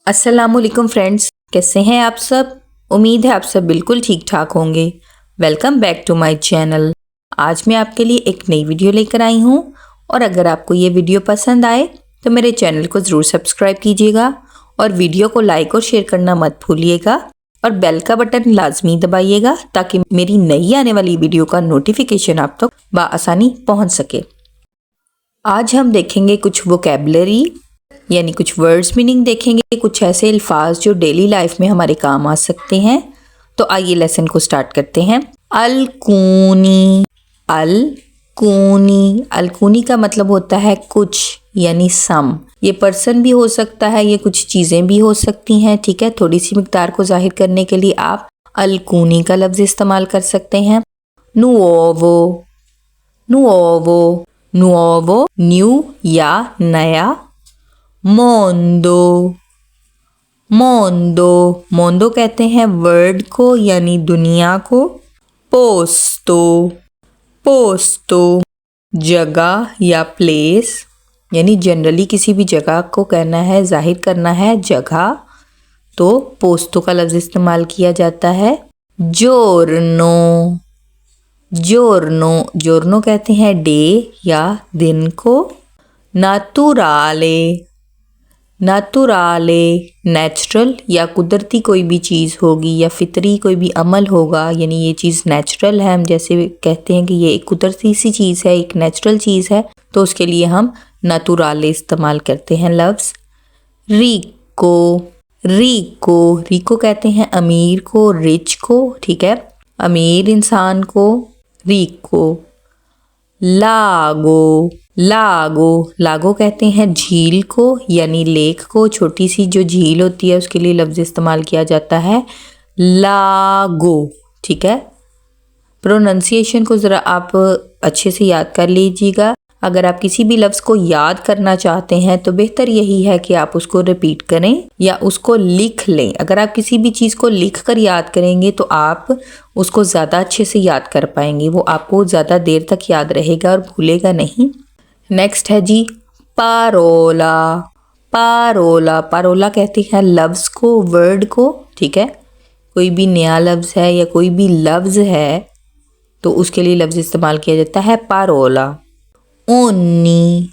अस्सलामुअलैकुम फ्रेंड्स, कैसे हैं आप सब। उम्मीद है आप सब बिल्कुल ठीक ठाक होंगे। Welcome back to my channel. आज मैं आपके लिए एक नई वीडियो लेकर आई हूँ और अगर आपको ये वीडियो पसंद आए तो मेरे चैनल को ज़रूर सब्सक्राइब कीजिएगा और वीडियो को लाइक और शेयर करना मत भूलिएगा और बेल का बटन लाजमी दबाइएगा ताकि मेरी नई आने वाली वीडियो का नोटिफिकेशन आप तक बआसानी पहुँच सके। आज हम देखेंगे कुछ वोकेबलरी यानी कुछ वर्ड्स मीनिंग देखेंगे, कुछ ऐसे अल्फाज जो डेली लाइफ में हमारे काम आ सकते हैं। तो आइए लेसन को स्टार्ट करते हैं। अलकूनी। अलकूनी, अलकूनी का मतलब होता है कुछ यानी सम। ये पर्सन भी हो सकता है, ये कुछ चीज़ें भी हो सकती हैं। ठीक है, थोड़ी सी मिकदार को जाहिर करने के लिए आप अलकूनी का लफ्ज़ इस्तेमाल कर सकते हैं। नुओवो। नुओवो, नुओवो न्यू या नया। मोंदो। मोंदो, मोंदो कहते हैं वर्ड को यानी दुनिया को। पोस्तो। पोस्तो जगह या प्लेस यानी जनरली किसी भी जगह को कहना है, जाहिर करना है जगह, तो पोस्तो का लफ्ज़ इस्तेमाल किया जाता है। जोरनो। जोरनो, जोरनो कहते हैं डे या दिन को। नातुराले। नातुराले नेचुरल या कुदरती कोई भी चीज़ होगी या फितरी कोई भी अमल होगा, यानी ये चीज़ नेचुरल है। हम जैसे कहते हैं कि ये एक कुदरती सी चीज़ है, एक नेचुरल चीज़ है, तो उसके लिए हम नातुराले इस्तेमाल करते हैं लफ्ज़। रिको। रिको, रिको कहते हैं अमीर को, रिच को। ठीक है, अमीर इंसान को रिको। लागो। लागो, लागो कहते हैं झील को यानी लेक को। छोटी सी जो झील होती है उसके लिए लफ्ज़ इस्तेमाल किया जाता है लागो। ठीक है, प्रोनंसिएशन को ज़रा आप अच्छे से याद कर लीजिएगा। अगर आप किसी भी लफ्ज़ को याद करना चाहते हैं तो बेहतर यही है कि आप उसको रिपीट करें या उसको लिख लें। अगर आप किसी भी चीज़ को लिख कर याद करेंगे तो आप उसको ज़्यादा अच्छे से याद कर पाएंगे, वो आपको ज़्यादा देर तक याद रहेगा और भूलेगा नहीं। नेक्स्ट है जी पारोला। पारोला, पारोला कहते हैं लफ्ज़ को, वर्ड को। ठीक है, कोई भी नया लफ्ज़ है या कोई भी लफ्ज़ है तो उसके लिए लफ्ज़ इस्तेमाल किया जाता है पारोला। ओन्नी।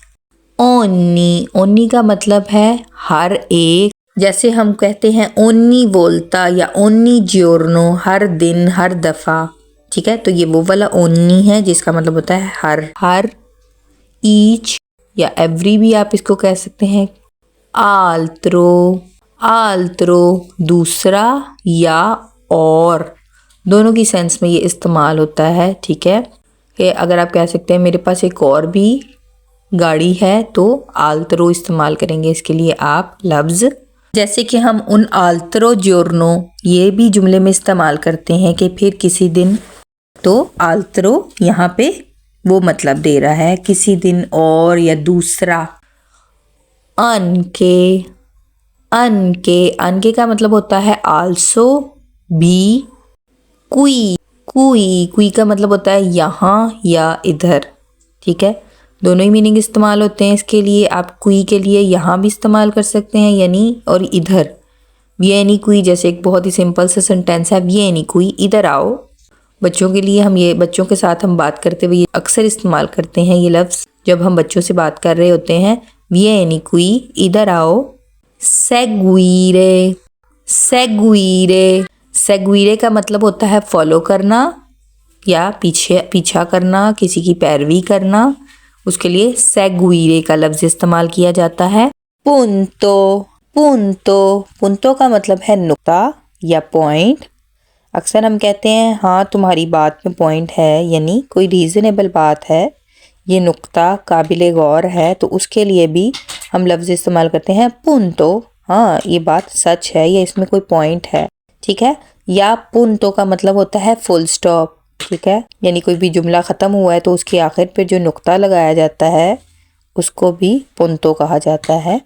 ओन्नी, ओन्नी का मतलब है हर एक। जैसे हम कहते हैं ओन्नी वोल्ता या ओन्नी जियोर्नो, हर दिन, हर दफ़ा। ठीक है, तो ये वो वाला ओन्नी है जिसका मतलब होता है हर। हर, ईच या एवरी भी आप इसको कह सकते हैं। आल्त्रो। आल्त्रो दूसरा या और, दोनों की सेंस में ये इस्तेमाल होता है। ठीक है, कि अगर आप कह सकते हैं मेरे पास एक और भी गाड़ी है तो आल्त्रो इस्तेमाल करेंगे इसके लिए आप लफ्ज़। जैसे कि हम उन आल्त्रो जोर्नो ये भी जुमले में इस्तेमाल करते हैं कि फिर किसी दिन, तो आल्त्रो यहाँ पे वो मतलब दे रहा है किसी दिन और या दूसरा। अनके। अनके, अनके का मतलब होता है आल्सो, भी। कुई। कुई, कुई का मतलब होता है यहाँ या इधर। ठीक है, दोनों ही मीनिंग इस्तेमाल होते हैं इसके लिए। आप कुई के लिए यहाँ भी इस्तेमाल कर सकते हैं यानी और इधर। वियेनी कुई जैसे एक बहुत ही सिंपल सा सेंटेंस है, वियेनी कुई इधर आओ। बच्चों के लिए हम ये, बच्चों के साथ हम बात करते हुए अक्सर इस्तेमाल करते हैं ये लफ्ज़ जब हम बच्चों से बात कर रहे होते हैं। वियेनी कुई इधर आओ। सेगुइरे। सेगुइरे, सेगुइरे का मतलब होता है फॉलो करना या पीछा करना, किसी की पैरवी करना। उसके लिए सेगुइरे का लफ्ज़ इस्तेमाल किया जाता है। पुंतो। पुंतो, पुंतो का मतलब है नुक्ता या पॉइंट। अक्सर हम कहते हैं हाँ तुम्हारी बात में पॉइंट है, यानी कोई रीज़नेबल बात है, ये नुक्ता काबिले गौर है, तो उसके लिए भी हम लफ्ज़ इस्तेमाल करते हैं पुंतो। हाँ ये बात सच है, ये इसमें कोई पॉइंट है। ठीक है, या पुंतो का मतलब होता है फुल स्टॉप। ठीक है, यानी कोई भी जुमला ख़त्म हुआ है तो उसके आखिर पर जो नुक्ता लगाया जाता है उसको भी पुंतो कहा जाता है।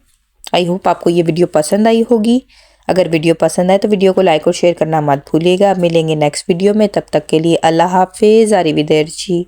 आई होप आपको ये वीडियो पसंद आई होगी। अगर वीडियो पसंद आए तो वीडियो को लाइक और शेयर करना मत भूलिएगा। मिलेंगे नेक्स्ट वीडियो में, तब तक के लिए अल्लाह हाफिज़। आरिविदेरची।